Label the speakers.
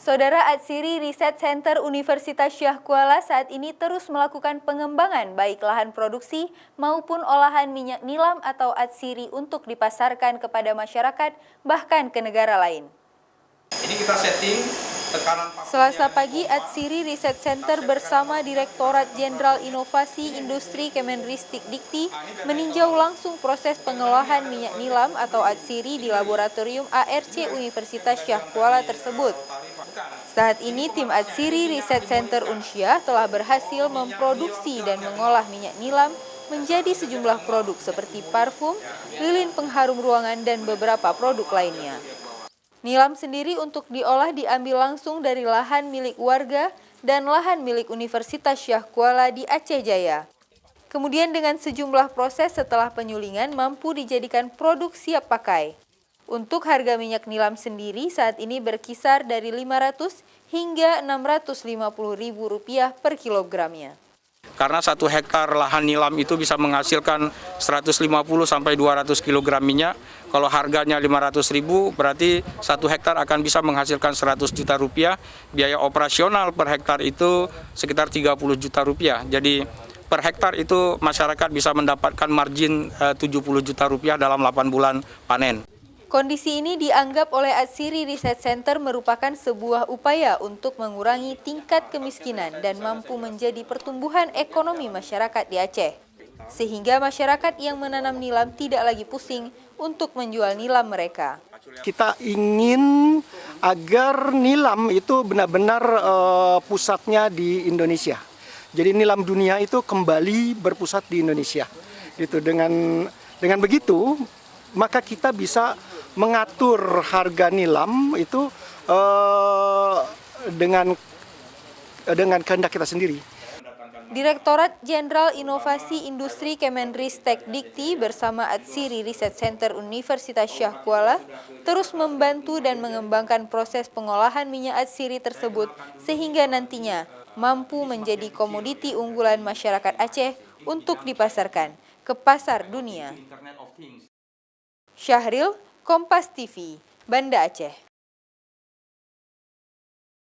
Speaker 1: Saudara, Atsiri Research Center Universitas Syah Kuala saat ini terus melakukan pengembangan baik lahan produksi maupun olahan minyak nilam atau Atsiri untuk dipasarkan kepada masyarakat bahkan ke negara lain.
Speaker 2: Ini kita setting tekanan.
Speaker 1: Selasa pagi, Atsiri Research Center bersama Direktorat Jenderal Inovasi Industri Kemenristek Dikti meninjau langsung proses pengolahan minyak nilam atau Atsiri di Laboratorium ARC Universitas Syah Kuala tersebut. Saat ini tim Atsiri Research Center Unsyah telah berhasil memproduksi dan mengolah minyak nilam menjadi sejumlah produk seperti parfum, lilin pengharum ruangan, dan beberapa produk lainnya. Nilam sendiri untuk diolah diambil langsung dari lahan milik warga dan lahan milik Universitas Syah Kuala di Aceh Jaya. Kemudian dengan sejumlah proses setelah penyulingan mampu dijadikan produk siap pakai. Untuk harga minyak nilam sendiri saat ini berkisar dari Rp500 hingga Rp650.000 per kilogramnya.
Speaker 2: Karena 1 hektar lahan nilam itu bisa menghasilkan 150 sampai 200 kg minyak. Kalau harganya Rp500.000 berarti 1 hektar akan bisa menghasilkan Rp100 juta. Biaya operasional per hektar itu sekitar Rp30 juta. Jadi per hektar itu masyarakat bisa mendapatkan margin Rp70 juta dalam 8 bulan panen.
Speaker 1: Kondisi ini dianggap oleh Atsiri Research Center merupakan sebuah upaya untuk mengurangi tingkat kemiskinan dan mampu menjadi pertumbuhan ekonomi masyarakat di Aceh. Sehingga masyarakat yang menanam nilam tidak lagi pusing untuk menjual nilam mereka.
Speaker 3: Kita ingin agar nilam itu benar-benar pusatnya di Indonesia. Jadi nilam dunia itu kembali berpusat di Indonesia. Gitu. Dengan begitu, maka kita bisa mengatur harga nilam itu dengan kehendak kita sendiri.
Speaker 1: Direktorat Jenderal Inovasi Industri Kemenristek Dikti bersama Atsiri Research Center Universitas Syah Kuala terus membantu dan mengembangkan proses pengolahan minyak Atsiri tersebut sehingga nantinya mampu menjadi komoditi unggulan masyarakat Aceh untuk dipasarkan ke pasar dunia. Syahril, Kompas TV, Banda Aceh.